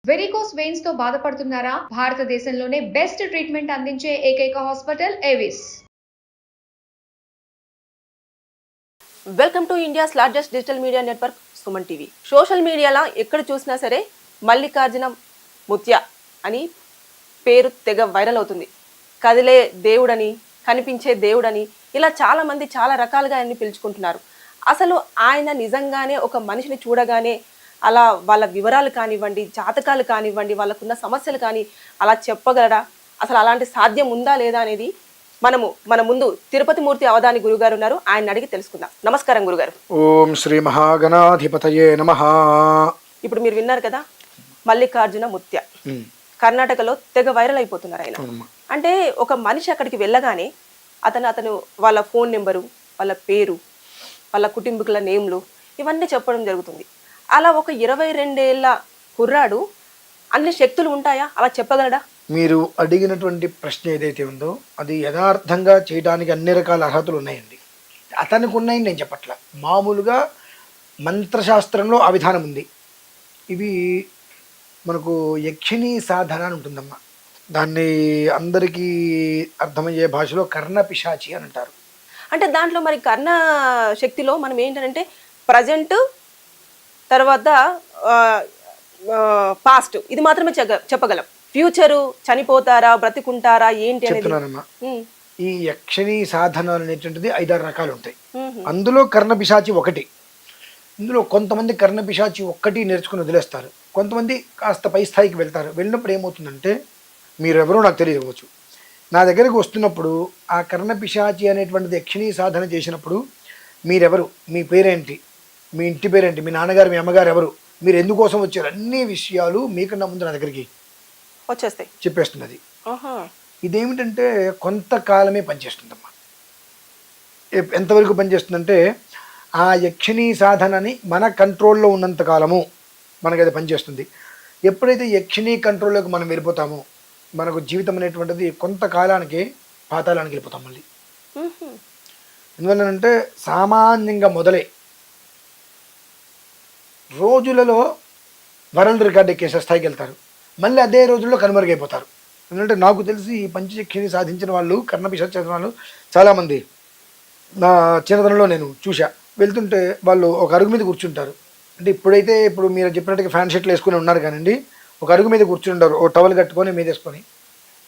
Varicose veins తో బాధపడుతున్నారా? భారతదేశంలోనే బెస్ట్ ట్రీట్మెంట్ అందించే ఏకైక hospital Avis. Welcome to India's largest digital media network Suman TV. Social మీడియాలో ఎక్కడ చూసినా సరే మల్లికార్జున ముత్య అని పేరు తెగ వైరల్ అవుతుంది. కదిలే దేవుడని, కనిపించే దేవుడని, ఇలా చాలామంది చాలా రకాలుగా ఆయన్ని పిలుచుకుంటున్నారు. అసలు ఆయన నిజంగానే ఒక మనిషిని చూడగానే అలా వాళ్ళ వివరాలు కానివ్వండి, జాతకాలు కానివ్వండి, వాళ్ళకున్న సమస్యలు కానీ అలా చెప్పగలరా? అసలు అలాంటి సాధ్యం ఉందా లేదా అనేది మన ముందు తిరుపతి మూర్తి అవధాని గురుగారు ఉన్నారు. ఆయన అడిగి తెలుసుకుందాం. నమస్కారం గురుగారు. ఓం శ్రీ మహాగణాధిపతయే నమః. ఇప్పుడు మీరు విన్నారు కదా, మల్లికార్జున ముత్య కర్ణాటకలో తెగ వైరల్ అయిపోతున్నారు ఆయన. అంటే ఒక మనిషి అక్కడికి వెళ్ళగానే అతను వాళ్ళ ఫోన్ నెంబరు, వాళ్ళ పేరు, వాళ్ళ కుటుంబీకుల నేమ్లు ఇవన్నీ చెప్పడం జరుగుతుంది. అలా ఒక 22 ఏళ్ల కుర్రాడు అన్ని శక్తులు ఉంటాయా? అలా చెప్పగలడా? మీరు అడిగినటువంటి ప్రశ్న ఏదైతే ఉందో అది యథార్థంగా చేయడానికి అన్ని రకాల అర్హతలు ఉన్నాయండి. అతనికి ఉన్నాయని నేను చెప్పట్ల, మామూలుగా మంత్రశాస్త్రంలో ఆ విధానం ఉంది. ఇవి మనకు యక్షిణీ సాధన అని ఉంటుందమ్మా. దాన్ని అందరికీ అర్థమయ్యే భాషలో కర్ణ పిశాచి అని అంటారు. అంటే దాంట్లో మరి కర్ణ శక్తిలో మనం ఏంటంటే ప్రజెంట్, తర్వాత పాస్ట్ ఇది మాత్రమే చెప్పగలం. ఫ్యూచరు, చనిపోతారా, బ్రతికుంటారా, ఏంటి చెప్తున్నానమ్మా. ఈ యక్షిణీ సాధనలు అనేటువంటిది 5-6 రకాలు ఉంటాయి. అందులో కర్ణ పిశాచి ఒకటి. ఇందులో కొంతమంది కర్ణ పిశాచి ఒక్కటి నేర్చుకుని వదిలేస్తారు, కొంతమంది కాస్త పై స్థాయికి వెళ్తారు. వెళ్ళినప్పుడు ఏమవుతుందంటే, మీరెవరో నాకు తెలియవచ్చు, నా దగ్గరకు వస్తున్నప్పుడు ఆ కర్ణ పిశాచి అనేటువంటిది యక్షిణీ సాధన చేసినప్పుడు మీరెవరు, మీ పేరేంటి, మీ ఇంటి పేరేంటి, మీ నాన్నగారు మీ అమ్మగారు ఎవరు, మీరు ఎందుకోసం వచ్చారు, అన్ని విషయాలు మీకన్నా ముందు నా దగ్గరికి వచ్చేస్తాయి, చెప్పేస్తున్నది. ఇదేమిటంటే కొంతకాలమే పనిచేస్తుందమ్మా. ఎంతవరకు పనిచేస్తుందంటే, ఆ యక్షిణీ సాధనని మన కంట్రోల్లో ఉన్నంత కాలము మనకి అది పనిచేస్తుంది. ఎప్పుడైతే యక్షిణీ కంట్రోల్లోకి మనం వెళ్ళిపోతామో మనకు జీవితం అనేటువంటిది కొంతకాలానికి పాతాళానికి వెళ్ళిపోతాం మళ్ళీ. ఎందువల్లంటే సామాన్యంగా మొదలై రోజులలో వరల్డ్ రికార్డ్ ఎక్కేసే స్థాయికి వెళ్తారు, మళ్ళీ అదే రోజుల్లో కనుమరుగైపోతారు. ఎందుకంటే నాకు తెలిసి ఈ పంచచక్షిని సాధించిన వాళ్ళు, కర్ణ పిశాచి చేసిన వాళ్ళు చాలామంది నా చిన్నతనంలో నేను చూసా. వెళ్తుంటే వాళ్ళు ఒక అరుగు మీద కూర్చుంటారు. అంటే ఇప్పుడు మీరు చెప్పినట్టుగా ఫ్యాన్ షర్ట్లు వేసుకుని ఉన్నారు కానివ్వండి, ఒక అరుగు మీద కూర్చుని ఉంటారు, ఓ టవల్ కట్టుకొని మీద వేసుకొని.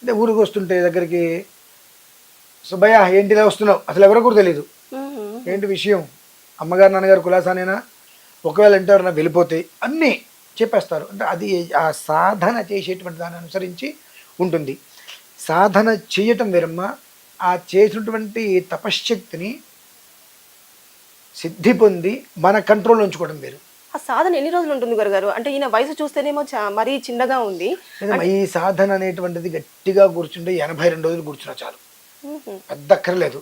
అంటే ఊరికి వస్తుంటే దగ్గరికి, సుబ్బయ్య ఏంటి ఇలా వస్తున్నావు, అసలు ఎవరో కూడా తెలియదు, ఏంటి విషయం, అమ్మగారు నాన్నగారు కులాసానేనా, ఒకవేళ ఇంటర్న వెళ్ళిపోతే అన్నీ చెప్పేస్తారు. అంటే అది ఆ సాధన చేసేటువంటి దాన్ని అనుసరించి ఉంటుంది. సాధన చేయటం వేరమ్మ, ఆ చేసినటువంటి తపశ్శక్తిని సిద్ధి పొంది మన కంట్రోల్లో ఉంచుకోవడం వేరు. ఆ సాధన ఎన్ని రోజులు ఉంటుంది గురుగారు? అంటే ఈయన వయసు చూస్తేనేమో మరీ చిన్నగా ఉంది. ఈ సాధన అనేటువంటిది గట్టిగా కూర్చుంటే 82 రోజులు కూర్చున్నా చాలు, పెద్ద అక్కర్లేదు.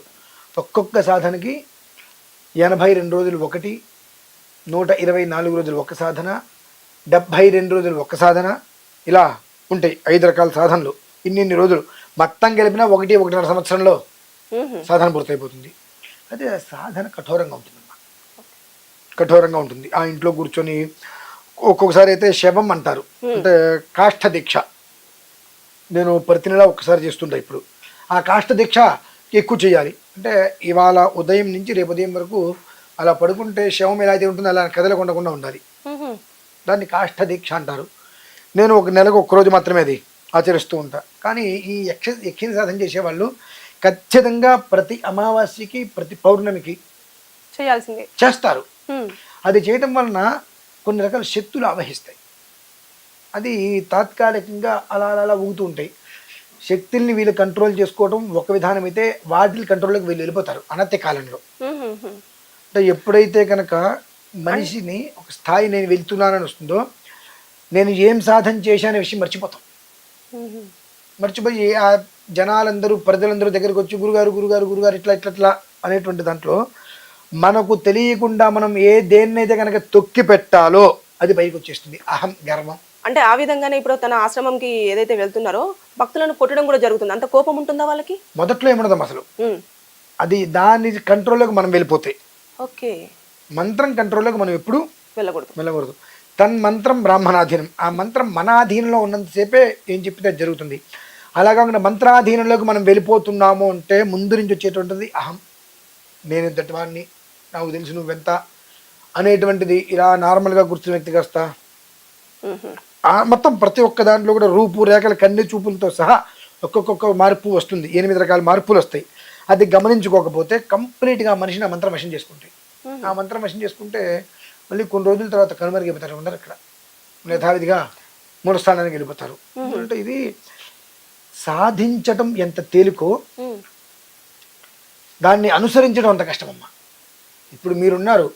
ఒక్కొక్క సాధనకి 82 రోజులు ఒకటి, 124 రోజులు ఒక సాధన, 72 రోజులు ఒక సాధన, ఇలా ఉంటాయి 5 రకాల సాధనలు. ఇన్ని రోజులు మొత్తం గెలిపినా 1-1.5 సంవత్సరంలో సాధన పూర్తయిపోతుంది. అదే సాధన కఠోరంగా ఉంటుందమ్మా, కఠోరంగా ఉంటుంది. ఆ ఇంట్లో కూర్చొని ఒక్కొక్కసారి అయితే శవం అంటారు, అంటే కాష్ఠ దీక్ష. నేను ప్రతి నెల ఒక్కసారి చేస్తుంటా. ఇప్పుడు ఆ కాష్ఠ దీక్ష ఎక్కువ చేయాలి. అంటే ఇవాళ ఉదయం నుంచి రేపు ఉదయం వరకు అలా పడుకుంటే శవం ఎలా అయితే ఉంటుందో అలా కదలకుండా ఉండాలి. దాన్ని కాష్ఠ దీక్ష అంటారు. నేను ఒక నెలకు ఒక్కరోజు మాత్రమే అది ఆచరిస్తూ ఉంటా. కానీ ఈ యక్షిని సాధన చేసేవాళ్ళు ఖచ్చితంగా ప్రతి అమావాస్యకి, ప్రతి పౌర్ణమికి చేయాల్సిందే చేస్తారు. అది చేయటం వలన కొన్ని రకాల శక్తులు ఆవహిస్తాయి. అది తాత్కాలికంగా అలా అలా ఊగుతూ ఉంటాయి. శక్తుల్ని వీళ్ళు కంట్రోల్ చేసుకోవడం ఒక విధానం అయితే, వాటి కంట్రోల్లోకి వీళ్ళు వెళ్ళిపోతారు అనత్య కాలంలో. అంటే ఎప్పుడైతే కనుక మనిషిని ఒక స్థాయి నేను వెళ్తున్నానని వస్తుందో, నేను ఏం సాధన చేశానే విషయం మర్చిపోతాం. మర్చిపోయి ఆ జనాలందరూ, ప్రజలందరూ దగ్గరికి వచ్చి గురుగారు గురుగారు గురుగారు ఇట్లా అనేటువంటి దాంట్లో మనకు తెలియకుండా మనం దేన్నైతే కనుక తొక్కి పెట్టాలో అది పైకి వచ్చేస్తుంది, అహం, గర్వం. అంటే ఆ విధంగానే ఇప్పుడు తన ఆశ్రమంకి ఏదైతే వెళ్తున్నారో భక్తులను కొట్టడం కూడా జరుగుతుంది. అంత కోపం ఉంటుందా వాళ్ళకి? మొదట్లో ఏముండదమ్మా అసలు. అది దాని కంట్రోల్లోకి మనం వెళ్ళిపోతే, ఓకే, మంత్రం కంట్రోల్లోకి మనం ఎప్పుడు వెళ్ళకూడదు. తన్మంత్రం బ్రాహ్మణాధీనం. ఆ మంత్రం మన ఆధీనంలో ఉన్నంతసేపే ఏం చెప్పితే అది జరుగుతుంది. అలా కాకుండా మంత్రాధీనంలోకి మనం వెళ్ళిపోతున్నాము అంటే ముందు నుంచి వచ్చేటువంటిది అహం, నేను ఇంతటి వాడిని, నాకు తెలుసు నువ్వెంత అనేటువంటిది. ఇలా నార్మల్గా కూర్చున్న వ్యక్తికి వస్తా మొత్తం ప్రతి ఒక్క దాంట్లో కూడా రూపు రేఖల కన్ను చూపులతో సహా ఒక్కొక్క మార్పు వస్తుంది. 8 రకాల మార్పులు వస్తాయి. అది గమనించుకోకపోతే కంప్లీట్గా ఆ మనిషిని ఆ మంత్రం వశం చేసుకుంటాయి. ఆ మంత్రం వశం చేసుకుంటే మళ్ళీ కొన్ని రోజుల తర్వాత కనుమరుగైపోతారు, ఉండరు అక్కడ, యథావిధిగా 3 స్థానానికి వెళ్ళిపోతారు. అంటే ఇది సాధించటం ఎంత తేలికో దాన్ని అనుసరించడం అంత కష్టమమ్మా. ఇప్పుడు మీరున్నారు,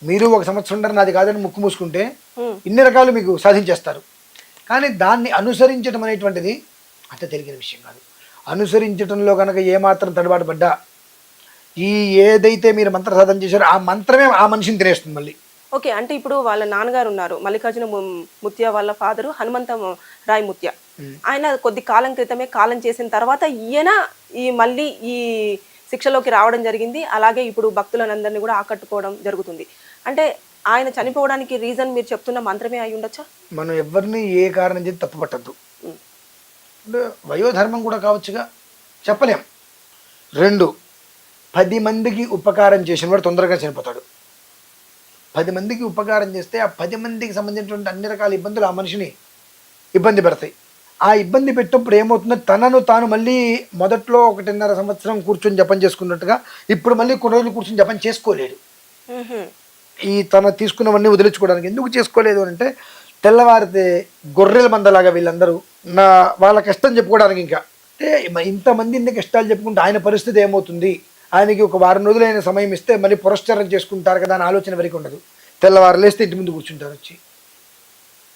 మీరు 1 సంవత్సరం ఉండరు నాది కాదని ముక్కు మూసుకుంటే ఇన్ని రకాలు మీకు సాధించేస్తారు. కానీ దాన్ని అనుసరించడం అనేటువంటిది అంత తెలియని విషయం కాదు. అనుసరించడంలో కనుక ఏమాత్రం తడబాటు పడ్డా ఏదైతే మీరు మంత్ర సాధన చేశారో ఆ మంత్రమే ఆ మనిషిని తినేస్తుంది మళ్ళీ. ఓకే, అంటే ఇప్పుడు వాళ్ళ నాన్నగారు ఉన్నారు, మల్లికార్జున ముత్య వాళ్ళ ఫాదరు హనుమంత రాయ్ ముత్య. ఆయన కొద్ది కాలం క్రితమే కాలం చేసిన తర్వాత ఈయన మళ్ళీ ఈ శిక్షలోకి రావడం జరిగింది. అలాగే ఇప్పుడు భక్తులందరినీ కూడా ఆకట్టుకోవడం జరుగుతుంది. అంటే ఆయన చనిపోవడానికి రీజన్ మీరు చెప్తున్న మంత్రమే అయి ఉండొచ్చా? మనం ఎవరిని ఏ కారణం చేసి తప్పు పట్టద్దు. వయోధర్మం కూడా కావచ్చుగా, చెప్పలేం. 2, 10 మందికి ఉపకారం చేసిన వాడు తొందరగా చనిపోతాడు. 10 మందికి ఉపకారం చేస్తే ఆ 10 మందికి సంబంధించినటువంటి అన్ని రకాల ఇబ్బందులు ఆ మనిషిని ఇబ్బంది పెడతాయి. ఆ ఇబ్బంది పెట్టినప్పుడు ఏమవుతుందో తనను తాను మళ్ళీ మొదట్లో 1.5 సంవత్సరం కూర్చొని జపం చేసుకున్నట్టుగా ఇప్పుడు మళ్ళీ కొన్ని రోజులు కూర్చొని జపం చేసుకోలేడు. ఈ తన తీసుకున్నవన్నీ వదిలించుకోవడానికి ఎందుకు చేసుకోలేదు అంటే తెల్లవారితే గొర్రెల మందలాగా వీళ్ళందరూ వాళ్ళ కష్టం చెప్పుకోవడానికి. ఇంకా అంటే ఇంతమంది ఇన్ని కష్టాలు చెప్పుకుంటే ఆయన పరిస్థితి ఏమవుతుంది, ఆయనకి ఒక 1 వారం రోజులు అయిన సమయం ఇస్తే మళ్ళీ పురస్కారం చేసుకుంటారు కదా అని ఆలోచన వరకు ఉండదు. తెల్లవారు లేస్తే ఇంటి ముందు కూర్చుంటారు, వచ్చి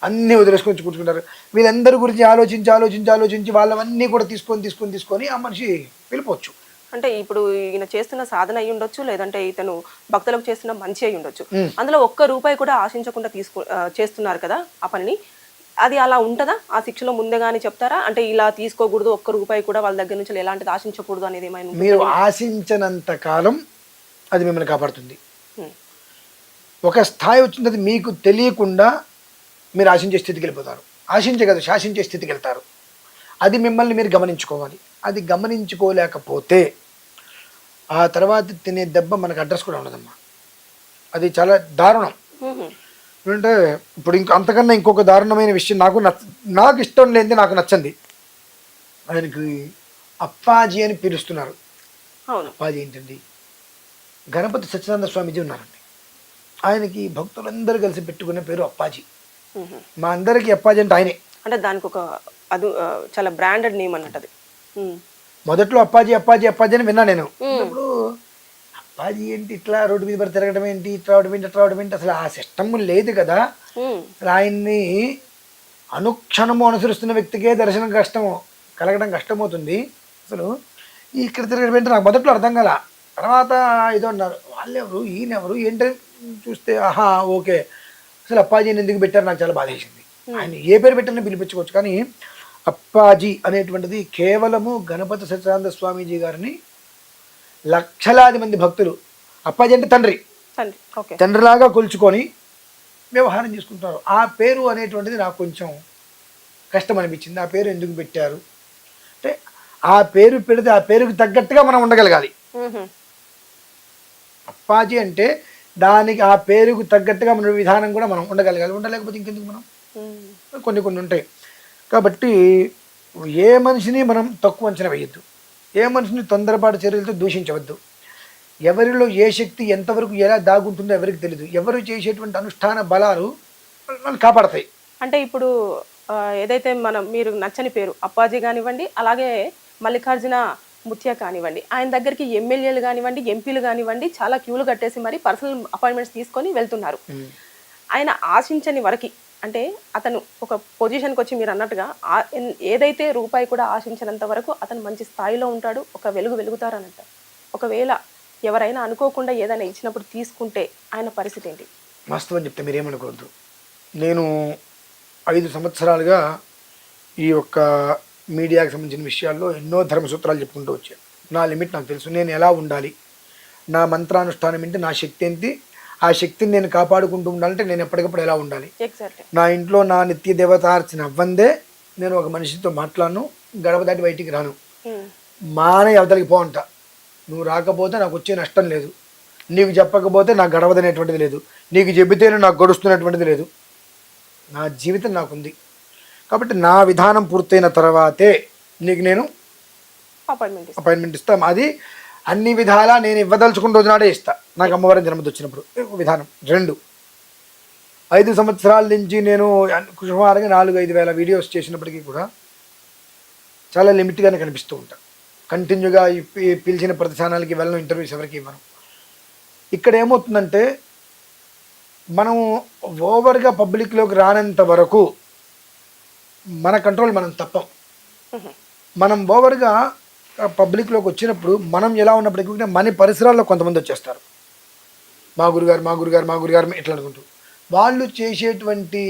అన్నీ వదిలేసుకొని కూర్చుంటారు. వీళ్ళందరి గురించి ఆలోచించి వాళ్ళవన్నీ కూడా తీసుకొని ఆ మనిషి వెళ్ళిపోవచ్చు. అంటే ఇప్పుడు ఈయన చేస్తున్న సాధన అయి ఉండొచ్చు, లేదంటే ఇతను భక్తులకు చేస్తున్న మంచి అయి ఉండొచ్చు. అందులో 1 రూపాయి కూడా ఆశించకుండా చేస్తున్నారు కదా ఆ పనిని. అది అలా ఉంటుందా? ఆ శిక్షలో ముందేగానే చెప్తారా? అంటే ఇలా తీసుకోకూడదు, 1 రూపాయి కూడా వాళ్ళ దగ్గర నుంచి ఎలాంటిది ఆశించకూడదు అనేది ఏమైనా? మీరు ఆశించినంత కాలం అది మిమ్మల్ని కాపాడుతుంది. ఒక స్థాయి వచ్చింది, అది మీకు తెలియకుండా మీరు ఆశించే స్థితికి వెళ్ళిపోతారు. ఆశించగలదు, శాసించే స్థితికి వెళ్తారు. అది మిమ్మల్ని మీరు గమనించుకోవాలి. అది గమనించుకోలేకపోతే ఆ తర్వాత తినే దెబ్బ మనకు అడ్రస్ కూడా ఉండదమ్మా. అది చాలా దారుణం. అంటే ఇప్పుడు అంతకన్నా ఇంకొక దారుణమైన విషయం నాకు ఇష్టం లేనిది, నాకు నచ్చండి. ఆయనకి అప్పాజీ అని పిలుస్తున్నారు. అప్పాజీ ఏంటండి? గణపతి సత్యనారాయణ స్వామీజీ ఉన్నారండి. ఆయనకి భక్తులందరూ కలిసి పెట్టుకునే పేరు అప్పాజీ. మా అందరికి అప్పాజీ అంటే ఆయనే. అంటే దానికి ఒక అది చాలా బ్రాండెడ్ నేమ్ అన్నట్టు. మొదట్లో అప్పాజీ అని విన్నా నేను. ఇప్పుడు అప్పాజీ ఏంటి, ఇట్లా రోడ్డు మీద పడి తిరగడం ఏంటి, ఇట్లా రావడం ఏంటి, అసలు ఆ సిస్టమ్ లేదు కదా. ఆయన్ని అనుక్షణము అనుసరిస్తున్న వ్యక్తికే దర్శనం కలగడం కష్టమవుతుంది. అసలు ఇక్కడ తిరగడం ఏంటి నాకు మొదట్లో అర్థం కాల. తర్వాత ఏదో అన్నారు, వాళ్ళెవరు ఈయనెవరు ఏంటని చూస్తే ఆహా ఓకే, అసలు అప్పాజీని ఎందుకు పెట్టారు నాకు చాలా బాధ వేసింది. ఆయన ఏ పేరు పెట్టారని పిలిపించుకోవచ్చు, కానీ అప్పాజీ అనేటువంటిది కేవలము గణపతి సత్యనారాయణ స్వామీజీ గారిని లక్షలాది మంది భక్తులు, అప్పాజీ అంటే తండ్రిలాగా కొలుచుకొని వ్యవహారం చేసుకుంటారు. ఆ పేరు అనేటువంటిది నాకు కొంచెం కష్టం అనిపించింది. ఆ పేరు ఎందుకు పెట్టారు అంటే ఆ పేరు పెడితే ఆ పేరుకు తగ్గట్టుగా మనం ఉండగలగాలి. అప్పాజీ అంటే దానికి ఆ పేరుకు తగ్గట్టుగా మన విధానం కూడా మనం ఉండగలగాలి. ఉండలేకపోతే ఇంకెందుకు మనం కొన్ని ఉంటాయి. కాబట్టి ఏ మనిషిని మనం తక్కువ అంచనా వేయద్దు, ఏ మనిషిని తొందరపాటు చర్యలతో దూషించవద్దు. ఎవరిలో ఏ శక్తి ఎంతవరకు ఎలా దాగుంటుందో ఎవరికి తెలియదు. ఎవరు చేసేటువంటి అనుష్ఠాన బలాలు మనం కాపాడతాయి. అంటే ఇప్పుడు ఏదైతే మీరు నచ్చని పేరు అప్పాజీ కానివ్వండి, అలాగే మల్లికార్జున ముత్య కానివ్వండి, ఆయన దగ్గరికి ఎమ్మెల్యేలు కానివ్వండి, ఎంపీలు కానివ్వండి చాలా క్యూలు కట్టేసి మరి పర్సనల్ అపాయింట్మెంట్స్ తీసుకొని వెళ్తున్నారు. ఆయన ఆశించని వరకు, అంటే అతను ఒక పొజిషన్కి వచ్చి మీరు అన్నట్టుగా ఏదైతే రూపాయి కూడా ఆశించినంత వరకు అతను మంచి స్థాయిలో ఉంటాడు, ఒక వెలుగుతారు అన్నట్టు. ఒకవేళ ఎవరైనా అనుకోకుండా ఏదైనా ఇచ్చినప్పుడు తీసుకుంటే ఆయన పరిస్థితి ఏంటి? వాస్తవం చెప్తే మీరేమనుకోవద్దు. నేను 5 సంవత్సరాలుగా ఈ యొక్క మీడియాకి సంబంధించిన విషయాల్లో ఎన్నో ధర్మసూత్రాలు చెప్పుకుంటూ వచ్చాను. నా లిమిట్ నాకు తెలుసు, నేను ఎలా ఉండాలి, నా మంత్రానుష్ఠానం ఏంటి, నా శక్తి ఏంటి, ఆ శక్తిని నేను కాపాడుకుంటూ ఉండాలంటే నేను ఎప్పటికప్పుడు ఎలా ఉండాలి? ఎగ్జాక్ట్లీ. నా ఇంట్లో నా నిత్య దేవతార్చన అవ్వందే నేను ఒక మనిషితో మాట్లాడను, గడప దాటి బయటికి రాను, మానే అవతలికి పో అంట. నువ్వు రాకపోతే నాకు వచ్చే నష్టం లేదు, నీకు చెప్పకపోతే నాకు గడవదనేటువంటిది లేదు, నీకు చెబితేనే నాకు గడుస్తున్నటువంటిది లేదు. నా జీవితం నాకుంది కాబట్టి నా విధానం పూర్తయిన తర్వాతే నీకు నేను అపాయింట్మెంట్ ఇస్తాం. అది అన్ని విధాలా నేను ఇవ్వదలుచుకున్న రోజు నాడే ఇస్తా, నాకు అమ్మవారి జన్మది వచ్చినప్పుడు. విధానం 2, 5 సంవత్సరాల నుంచి నేను సుమారుగా 4-5 వేల వీడియోస్ చేసినప్పటికీ కూడా చాలా లిమిట్గానే కనిపిస్తూ ఉంటాను. కంటిన్యూగా పిలిచిన ప్రతి ఛానల్కి వెళ్ళను, ఇంటర్వ్యూస్ ఎవరికి ఇవ్వను. ఇక్కడ ఏమవుతుందంటే మనం ఓవర్గా పబ్లిక్లోకి రానంత వరకు మన కంట్రోల్ మనం తప్పం. మనం ఓవర్గా పబ్లిక్లోకి వచ్చినప్పుడు మనం ఎలా ఉన్నప్పటికీ మన పరిసరాల్లో కొంతమంది వచ్చేస్తారు, మా గురుగారు ఇట్లా అనుకుంటూ. వాళ్ళు చేసేటువంటి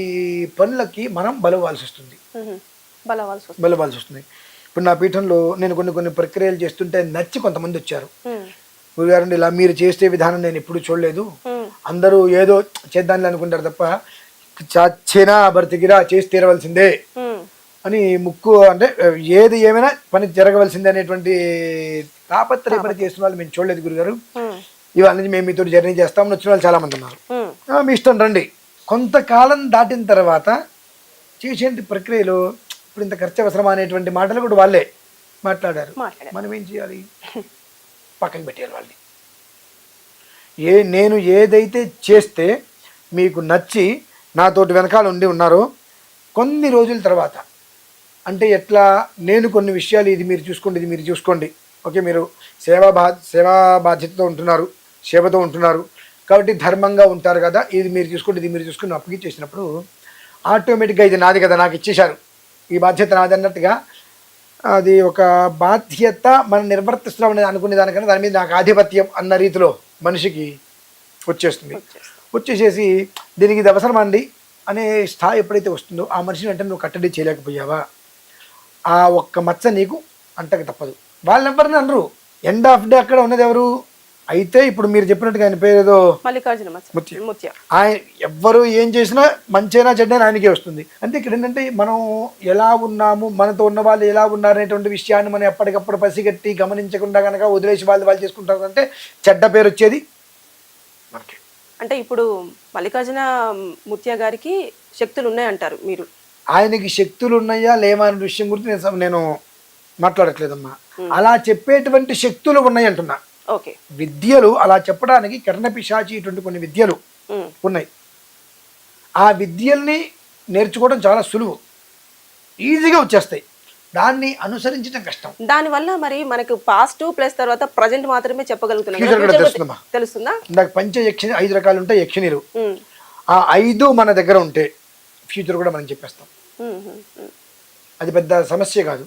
పనులకి మనం బలవాల్సి వస్తుంది. ఇప్పుడు నా పీఠంలో నేను కొన్ని ప్రక్రియలు చేస్తుంటే నచ్చి కొంతమంది వచ్చారు. గురుగారు ఇలా మీరు చేసే విధానం నేను ఎప్పుడు చూడలేదు, అందరూ ఏదో చేద్దాన్ని అనుకుంటారు తప్ప చచ్చినా బ్రతికిరా చేసి తీరవలసిందే అని ముక్కు, అంటే ఏది ఏమైనా పని జరగవలసిందే అనేటువంటి తాపత్రయపడి చేస్తున్న వాళ్ళు మేము చూడలేదు గురుగారు, ఇవాళ నుంచి మేము మీతో జర్నీ చేస్తామని వచ్చిన వాళ్ళు చాలా మంది ఉన్నారు. మీ ఇష్టం రండి. కొంతకాలం దాటిన తర్వాత చేసే ప్రక్రియలో ఇప్పుడు ఇంత ఖర్చు అవసరమా అనేటువంటి మాటలు కూడా వాళ్ళే మాట్లాడారు. మనం ఏం చేయాలి? పక్కన పెట్టేయాలి వాళ్ళని. నేను ఏదైతే చేస్తే మీకు నచ్చి నాతోటి వెనకాల ఉన్నారో కొన్ని రోజుల తర్వాత, అంటే ఎట్లా, నేను కొన్ని విషయాలు ఇది మీరు చూసుకోండి, ఓకే మీరు సేవా బాధ్యతతో ఉంటున్నారు, సేవతో ఉంటున్నారు కాబట్టి ధర్మంగా ఉంటారు కదా, ఇది మీరు చూసుకుని అప్పగి చేసినప్పుడు ఆటోమేటిక్గా ఇది నాది కదా, నాకు ఇచ్చేశారు, ఈ బాధ్యత నాది అన్నట్టుగా అది ఒక బాధ్యత మనం నిర్వర్తిస్తున్నాం అనేది అనుకునే దానికన్నా దాని మీద నాకు ఆధిపత్యం అన్న రీతిలో మనిషికి వచ్చేస్తుంది. వచ్చేసేసి దీనికి ఇది అవసరం అండి అనే స్థాయి ఎప్పుడైతే వస్తుందో ఆ మనిషిని వెంటనే నువ్వు కట్టడి చేయలేకపోయావా, ఆ ఒక్క మచ్చ నీకు అంటకు తప్పదు. వాళ్ళు ఎవరిని అనరు, ఎండ్ ఆఫ్ డే అక్కడ ఉన్నది ఎవరు అయితే ఇప్పుడు మీరు చెప్పినట్టుగా ఆయన పేరు మల్లికార్జున ముత్య. ఆయన ఎవ్వరు ఏం చేసినా మంచైనా చెడ్డైనా ఆయనకే వస్తుంది. అంటే ఇక్కడ ఏంటంటే మనం ఎలా ఉన్నాము, మనతో ఉన్న వాళ్ళు ఎలా ఉన్నారనేటువంటి విషయాన్ని మనం ఎప్పటికప్పుడు పసిగట్టి గమనించకుండా కనుక వదిలేసి వాళ్ళు చేసుకుంటారు అంటే చెడ్డ పేరు వచ్చేది మనకి. అంటే ఇప్పుడు మల్లికార్జున ముత్య గారికి శక్తులు ఉన్నాయంటారు మీరు? ఆయనకి శక్తులు ఉన్నాయా లేవా అనే విషయం గురించి నేను మాట్లాడట్లేదమ్మా. అలా చెప్పేటువంటి శక్తులు ఉన్నాయి అంటున్నా. విద్యలు అలా చెప్పడానికి కర్ణపిశాచి ఇటువంటి కొన్ని విద్యలు ఉన్నాయి. ఆ విద్యల్ని నేర్చుకోవడం చాలా సులువు, ఈజీగా వచ్చేస్తాయి, దాన్ని అనుసరించడం కష్టం. దానివల్ల మరి మనకు పాస్ట్ ప్లస్ తర్వాత ప్రజెంట్ మాత్రమే చెప్పగలుగుతున్నాం. తెలుస్తుందా? నాకు పంచయక్షిణి 5 రకాలు ఉంటాయి యక్షిణీలు. ఆ 5 మన దగ్గర ఉంటే ఫ్యూచర్ కూడా మనం చెప్పేస్తాం. అది పెద్ద సమస్య కాదు.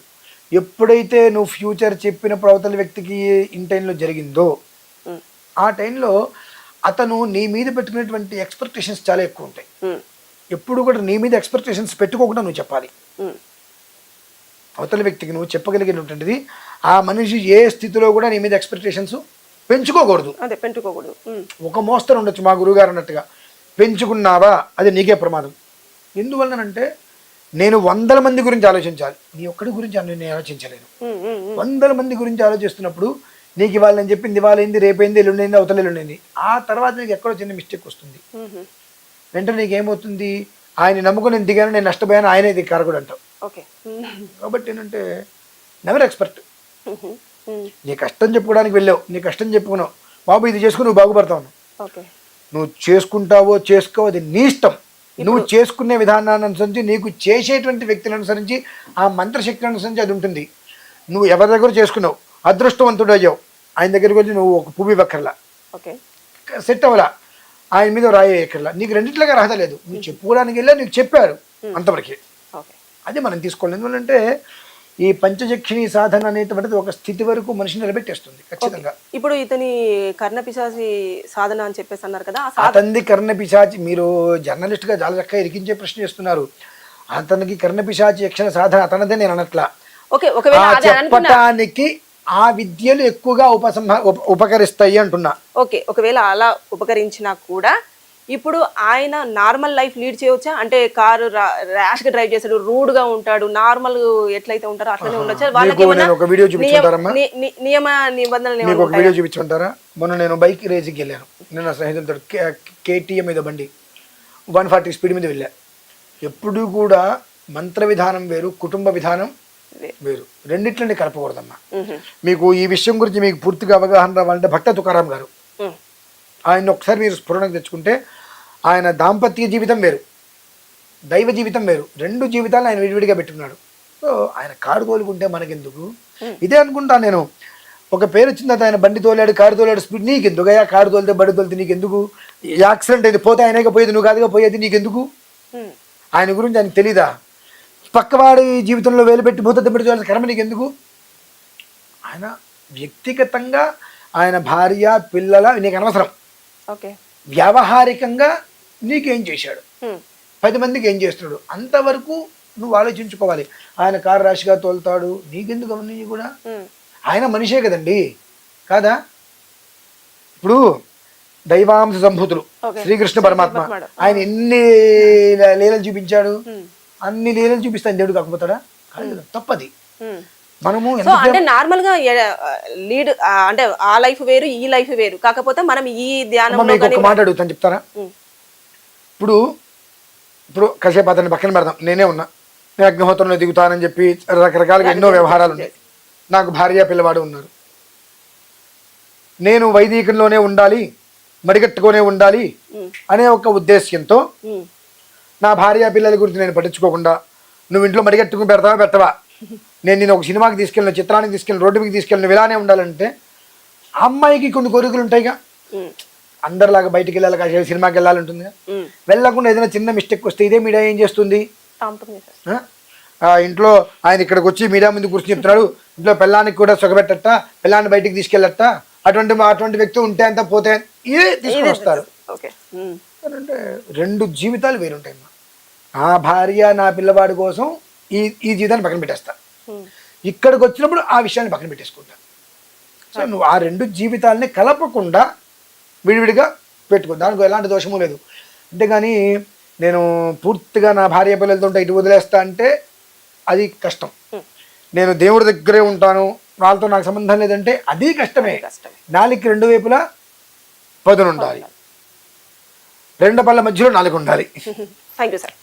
ఎప్పుడైతే నువ్వు ఫ్యూచర్ చెప్పినప్పుడు అవతల వ్యక్తికి ఇన్ టైంలో జరిగిందో ఆ టైంలో అతను నీ మీద పెట్టుకునేటువంటి ఎక్స్పెక్టేషన్స్ చాలా ఎక్కువ ఉంటాయి. ఎప్పుడు కూడా నీ మీద ఎక్స్పెక్టేషన్స్ పెట్టుకోకుండా నువ్వు చెప్పాలి. అవతల వ్యక్తికి నువ్వు చెప్పగలిగినటువంటిది ఆ మనిషి ఏ స్థితిలో కూడా నీ మీద ఎక్స్పెక్టేషన్స్ పెంచుకోకూడదు. ఒక మోస్తరు ఉండొచ్చు, మా గురువుగారు అన్నట్టుగా పెంచుకున్నావా అది నీకే ప్రమాదం. ఎందువల్లనంటే నేను 100 మంది గురించి ఆలోచించాలి, నీ ఒక్కడి గురించి నేను ఆలోచించలేను. 100 మంది గురించి ఆలోచిస్తున్నప్పుడు నీకు ఇవాళ నేను చెప్పింది ఇవాళ అయింది, రేపైంది, ఎల్లుండైంది, అవతల ఎల్లుండైంది, ఆ తర్వాత నీకు ఎక్కడో చిన్న మిస్టేక్ వస్తుంది. వెంటనే నీకేమవుతుంది, ఆయన నమ్ముకుని నేను దిగాను, నేను నష్టపోయాను, ఆయనే ఇది కారకుడు అంటావు. కాబట్టి ఏంటంటే నెవర్ ఎక్స్పర్ట్. నీ కష్టం చెప్పుకోవడానికి వెళ్ళావు, నీ కష్టం చెప్పుకున్నావు, బాబు ఇది చేసుకుని నువ్వు బాగుపడతావు. నువ్వు చేసుకుంటావో చేసుకోవో అది నీ ఇష్టం. నువ్వు చేసుకునే విధానాన్ని అనుసరించి, నీకు చేసేటువంటి వ్యక్తులను అనుసరించి, ఆ మంత్రశక్తిని అనుసరించి అది ఉంటుంది. నువ్వు ఎవరి దగ్గర చేసుకున్నావు, అదృష్టవంతుడు అయ్యావు, ఆయన దగ్గరికి వెళ్ళి నువ్వు ఒక పువ్వు ఇవ్వక్కర్లా, సెట్ అవ్వలా, ఆయన మీద రాయి ఎక్కర్లా, నీకు రెండింటిలాగా అర్హత లేదు. నువ్వు చెప్పుకోవడానికి వెళ్ళా, నీకు చెప్పారు అంతవరకే. అది మనం తీసుకోవాలి. ఎందుకంటే ఈ పంచజక్షిణి సాధన అనేటువంటిది ఒక స్థితి వరకు మనిషిని నిలబెట్టేస్తుంది ఖచ్చితంగా. ఇప్పుడు ఇతని కర్ణపిశాచి సాధన అని చెప్పేసి అన్నారు కదా, అతనిది కర్ణపిశాచి, మీరు జర్నలిస్ట్ గా చాలా చక్కగా ఇరికించే ప్రశ్న చేస్తున్నారు. అతనికి కర్ణపిశాచి యక్షణ సాధన అతనిదే నేను అనట్లా. చెప్పటానికి ఆ విద్యలు ఎక్కువగా ఉపకరిస్తాయి అంటున్నా. ఓకే, ఒకవేళ అలా ఉపకరించినా కూడా ఇప్పుడు ఆయన నార్మల్ లైఫ్ లీడ్ చేయవచ్చా? అంటే కారు ర్యాష్ గా డ్రైవ్ చేస్తాడు, రూడ్ గా ఉంటాడు, నార్మల్ ఎట్లయితే ఉంటారో అట్లనే ఉండొచ్చా? వాళ్ళకి నియమ నిబంధనలు మీకు ఒక వీడియో చూపించుకుంటారా? మొన్న నేను బైక్ రేసింగ్కి వెళ్ళాను, నేను నా స్నేహితులతో KTM మీద బండి 140 స్పీడ్ మీద వెళ్ళా. ఎప్పుడు కూడా మంత్ర విధానం వేరు, కుటుంబ విధానం వేరు, రెండిట్లని కలపకూడదమ్మా. మీకు ఈ విషయం గురించి మీకు పూర్తిగా అవగాహన రావాలంటే భక్త తుకారాం గారు, ఆయన ఒకసారి మీరు స్ఫురణకు తెచ్చుకుంటే ఆయన దాంపత్య జీవితం వేరు, దైవ జీవితం వేరు, రెండు జీవితాలు ఆయన విడివిడిగా పెట్టుకున్నాడు. సో ఆయన కారు తోలుకుంటే మనకెందుకు? ఇదే అనుకుంటా నేను. ఒక పేరు వచ్చిన తర్వాత ఆయన బండి తోలాడు, కారు తోలాడు, స్పీడ్ నీకెందుకు? అయ్యా కారు తోలితే బండి తోలితే నీకెందుకు? యాక్సిడెంట్ అయితే పోతే ఆయనగా పోయేది, నువ్వు కాదుగా పోయేది, నీకెందుకు? ఆయన గురించి ఆయనకు తెలీదా? పక్కవాడి జీవితంలో వేలు పెట్టి పోతే దెబ్బటి చూడాల్సిన కర్మ నీకెందుకు? ఆయన వ్యక్తిగతంగా ఆయన భార్య పిల్లల నీకు అనవసరం. వ్యావహారికంగా నీకేం చేశాడు, 10 మందికి ఏం చేస్తున్నాడు, అంతవరకు నువ్వు ఆలోచించుకోవాలి. ఆయన కారు రాశిగా తోలుతాడు, నీకెందుకు అవన్నీ కూడా? ఆయన మనిషే కదండి, కాదా? ఇప్పుడు దైవాంశ సంభూతులు శ్రీకృష్ణ పరమాత్మ, ఆయన ఎన్ని లీలలు చూపించాడు, అన్ని లీలలు చూపిస్తాను దేవుడు కాకపోతాడా? తప్పది. మనము అంటే నార్మల్ గా లీడ్ అంటే ఆ లైఫ్ వేరు, ఈ లైఫ్ వేరు, కాకపోతే మనం ఈ ధ్యానంలో ఒక మాట అడుగుతాను, చెప్తారా? ఇప్పుడు కాసేపు అతన్ని పక్కన పెడదాం, నేనే ఉన్నా, నేను అగ్నిహోత్రంలో దిగుతానని చెప్పి రకరకాలుగా ఎన్నో వ్యవహారాలు ఉన్నాయి, నాకు భార్య పిల్లవాడు ఉన్నారు, నేను వైదికంలోనే ఉండాలి, మడిగట్టుకునే ఉండాలి అనే ఒక ఉద్దేశ్యంతో నా భార్య పిల్లల గురించి నేను పట్టించుకోకుండా నువ్వు ఇంట్లో మడిగట్టుకుని పెడతావా పెట్టవా, నేను ఒక సినిమాకి తీసుకెళ్ళిన, చిత్రానికి తీసుకెళ్ళిన, రోడ్డు మీద తీసుకెళ్ళిన, ఇలానే ఉండాలంటే ఆ అమ్మాయికి కొన్ని కోరికలు ఉంటాయిగా. అందరిలాగా బయటికి వెళ్ళాలి, కాసేపు సినిమాకి వెళ్ళాలి ఉంటుందిగా. వెళ్ళకుండా ఏదైనా చిన్న మిస్టేక్ వస్తే ఇదే మీడియా ఏం చేస్తుంది? ఇంట్లో ఆయన ఇక్కడికి వచ్చి మీడియా ముందు కూర్చొని చెప్తున్నాడు, ఇంట్లో పిల్లానికి కూడా సుఖపెట్టట, పిల్లాన్ని బయటికి తీసుకెళ్ళట, అటువంటి వ్యక్తి ఉంటే అంతా పోతే ఇదే తీసుకొని వస్తారు. అంటే రెండు జీవితాలు వేరుంటాయి. నా భార్య నా పిల్లవాడి కోసం ఈ జీవితాన్ని పక్కన పెట్టేస్తా, ఇక్కడికి వచ్చినప్పుడు ఆ విషయాన్ని పక్కన పెట్టేసుకుంటా. సో నువ్వు ఆ రెండు జీవితాలని కలపకుండా విడివిడిగా పెట్టుకో, దానికి ఎలాంటి దోషము లేదు. అంతేగాని నేను పూర్తిగా నా భార్య పిల్లలతో ఇటు వదిలేస్తా అంటే అది కష్టం. నేను దేవుడి దగ్గరే ఉంటాను, వాళ్ళతో నాకు సంబంధం లేదంటే అది కష్టమే. నాలుగు రెండు వైపులా పదును ఉండాలి, రెండు పళ్ళ మధ్యలో నాలుగు ఉండాలి. Thank you sir.